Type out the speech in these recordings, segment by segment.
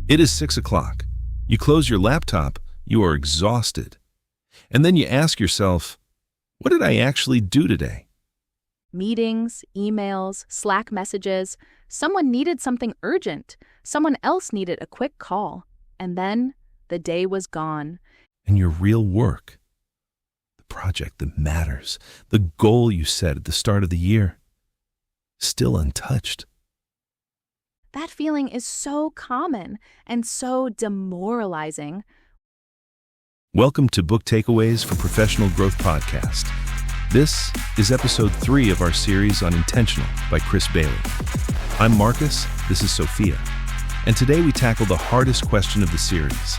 It is 6 o'clock. You close your laptop, you are exhausted. And then you ask yourself, what did I actually do today? Meetings, emails, Slack messages. Someone needed something urgent. Someone else needed a quick call. And then the day was gone. And your real work, the project that matters, the goal you set at the start of the year, still untouched. That feeling is so common and so demoralizing. Welcome to Book Takeaways for Professional Growth Podcast. This is episode 3 of our series on Intentional by Chris Bailey. I'm Marcus, this is Sophia, and today we tackle the hardest question of the series.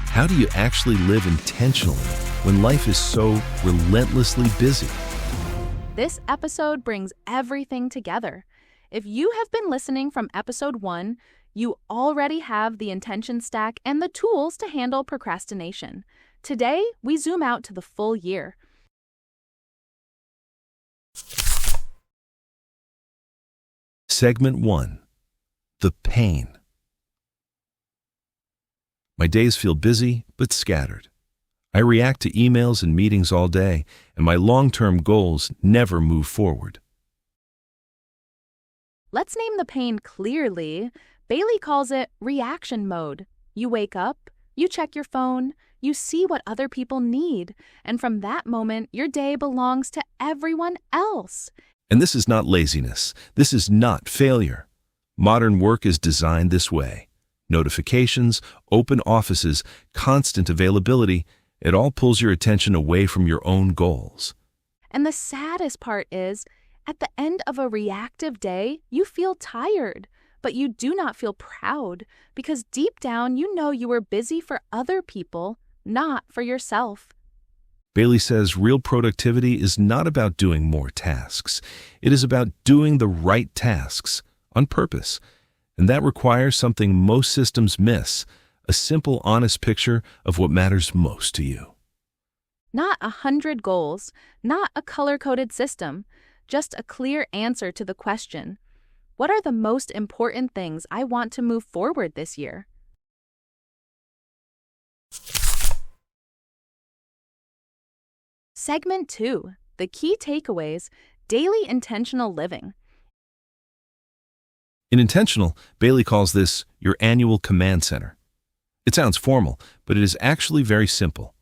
How do you actually live intentionally when life is so relentlessly busy? This episode brings everything together. If you have been listening from episode 1, you already have the intention stack and the tools to handle procrastination. Today, we zoom out to the full year. Segment 1. The pain. My days feel busy but scattered. I react to emails and meetings all day, and my long-term goals never move forward. Let's name the pain clearly. Bailey calls it reaction mode. You wake up, you check your phone, you see what other people need, and from that moment, your day belongs to everyone else. And this is not laziness. This is not failure. Modern work is designed this way. Notifications, open offices, constant availability, it all pulls your attention away from your own goals. And the saddest part is, at the end of a reactive day, you feel tired, but you do not feel proud because deep down you know you were busy for other people, not for yourself. Bailey says real productivity is not about doing more tasks. It is about doing the right tasks on purpose. And that requires something most systems miss, a simple, honest picture of what matters most to you. Not 100 goals, not a color-coded system, just a clear answer to the question, what are the most important things I want to move forward this year? Segment 2, the key takeaways, daily intentional living. In Intentional, Bailey calls this your annual command center. It sounds formal, but it is actually very simple.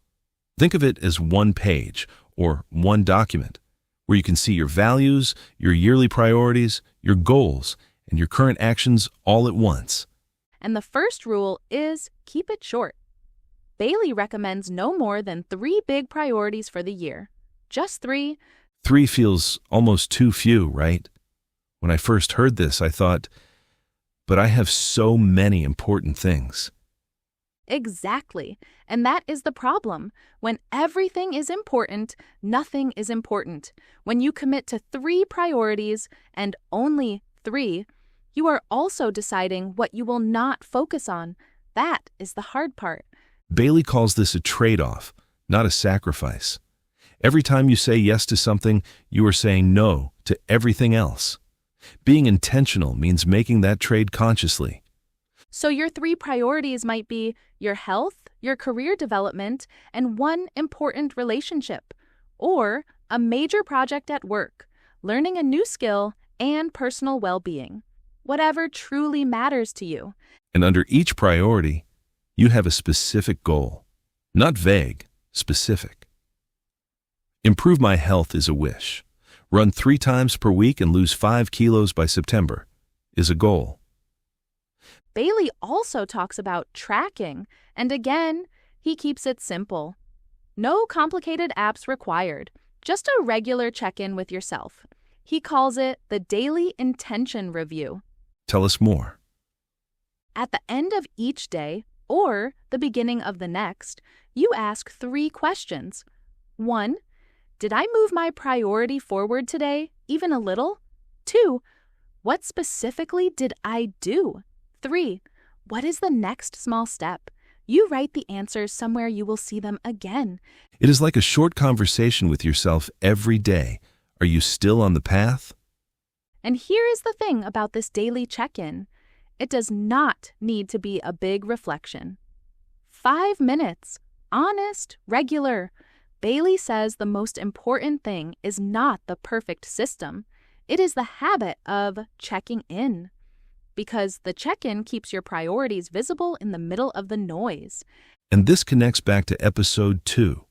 Think of it as one page or one document where you can see your values, your yearly priorities, your goals, and your current actions all at once. And the first rule is keep it short. Bailey recommends no more than 3 big priorities for the year. Just 3. 3 feels almost too few, right? When I first heard this, I thought, but I have so many important things. Exactly. And that is the problem. When everything is important, nothing is important. When you commit to 3 priorities, and only 3, you are also deciding what you will not focus on. That is the hard part. Bailey calls this a trade-off, not a sacrifice. Every time you say yes to something, you are saying no to everything else. Being intentional means making that trade consciously. So your 3 priorities might be your health, your career development, and one important relationship, or a major project at work, learning a new skill, and personal well-being. Whatever truly matters to you. And under each priority, you have a specific goal. Not vague, specific. Improve my health is a wish. Run 3 times per week and lose 5 kilos by September is a goal. Bailey also talks about tracking, and again, he keeps it simple. No complicated apps required, just a regular check-in with yourself. He calls it the daily intention review. Tell us more. At the end of each day, or the beginning of the next, you ask 3 questions. 1. Did I move my priority forward today, even a little? 2. What specifically did I do? 3. What is the next small step? You write the answers somewhere you will see them again. It is like a short conversation with yourself every day. Are you still on the path? And here is the thing about this daily check-in. It does not need to be a big reflection. 5 minutes. Honest, regular. Bailey says the most important thing is not the perfect system. It is the habit of checking in. Because the check-in keeps your priorities visible in the middle of the noise. And this connects back to episode 2.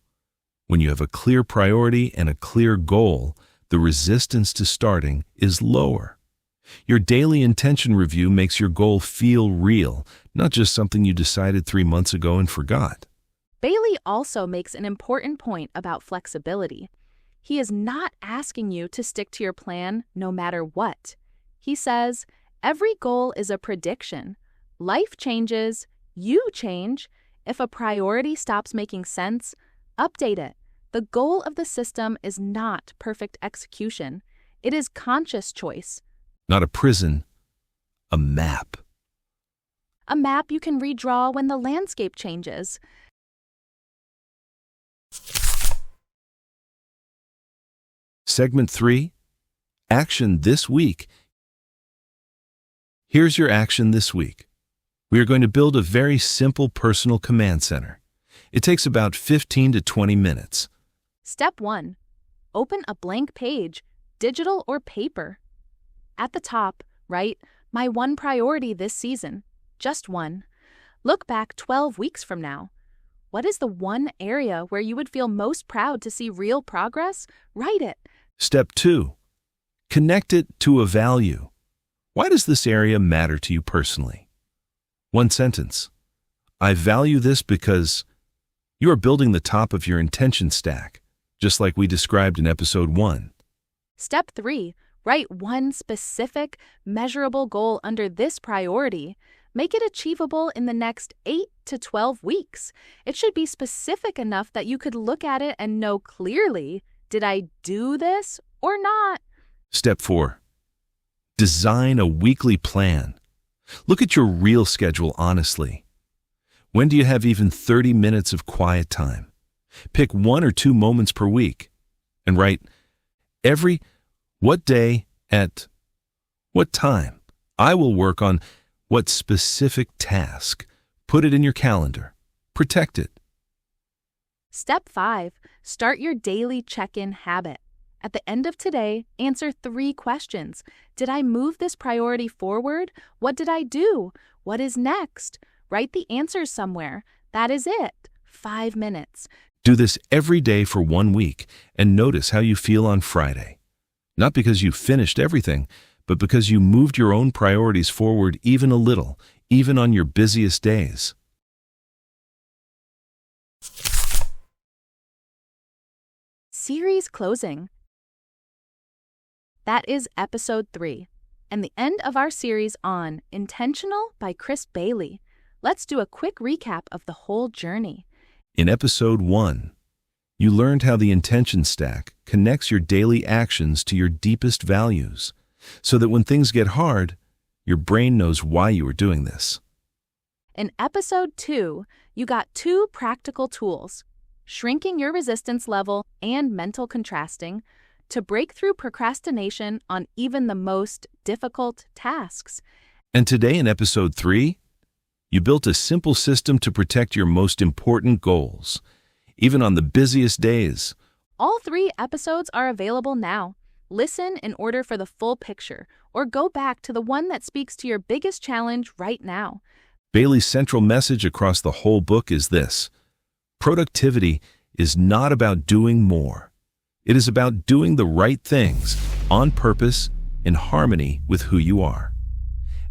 When you have a clear priority and a clear goal, the resistance to starting is lower. Your daily intention review makes your goal feel real, not just something you decided 3 months ago and forgot. Bailey also makes an important point about flexibility. He is not asking you to stick to your plan no matter what. He says, every goal is a prediction. Life changes, you change. If a priority stops making sense, update it. The goal of the system is not perfect execution. It is conscious choice. Not a prison, a map. A map you can redraw when the landscape changes. Segment 3, Action This Week. Here's your action this week. We are going to build a very simple personal command center. It takes about 15 to 20 minutes. Step 1. Open a blank page, digital or paper. At the top, write, my one priority this season. Just one. Look back 12 weeks from now. What is the one area where you would feel most proud to see real progress? Write it. Step 2. Connect it to a value. Why does this area matter to you personally? One sentence. I value this because you are building the top of your intention stack, just like we described in episode 1. Step 3. Write one specific, measurable goal under this priority. Make it achievable in the next 8 to 12 weeks. It should be specific enough that you could look at it and know clearly, did I do this or not? Step 4. Design a weekly plan. Look at your real schedule honestly. When do you have even 30 minutes of quiet time? Pick 1 or 2 moments per week and write what day at what time I will work on what specific task. Put it in your calendar. Protect it. Step 5. Start your daily check-in habit. At the end of today, answer 3 questions. Did I move this priority forward? What did I do? What is next? Write the answers somewhere. That is it. 5 minutes. Do this every day for 1 week and notice how you feel on Friday. Not because you finished everything, but because you moved your own priorities forward even a little, even on your busiest days. Series closing. That is episode 3, and the end of our series on Intentional by Chris Bailey. Let's do a quick recap of the whole journey. In episode 1, you learned how the intention stack connects your daily actions to your deepest values, so that when things get hard, your brain knows why you are doing this. In episode 2, you got 2 practical tools, shrinking your resistance level and mental contrasting, to break through procrastination on even the most difficult tasks. And today in episode 3, you built a simple system to protect your most important goals, even on the busiest days. All 3 episodes are available now. Listen in order for the full picture, or go back to the one that speaks to your biggest challenge right now. Bailey's central message across the whole book is this: productivity is not about doing more. It is about doing the right things, on purpose, in harmony with who you are.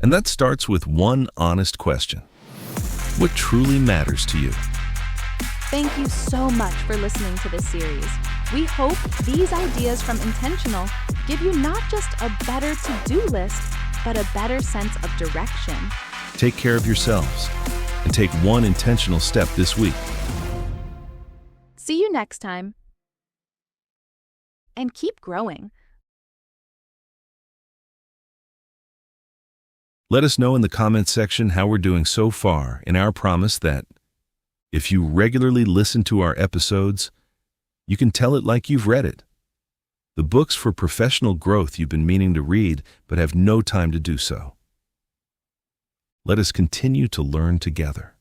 And that starts with one honest question. What truly matters to you? Thank you so much for listening to this series. We hope these ideas from Intentional give you not just a better to-do list, but a better sense of direction. Take care of yourselves and take one intentional step this week. See you next time. And keep growing. Let us know in the comments section how we're doing so far in our promise that if you regularly listen to our episodes, you can tell it like you've read it. The books for professional growth you've been meaning to read but have no time to do so. Let us continue to learn together.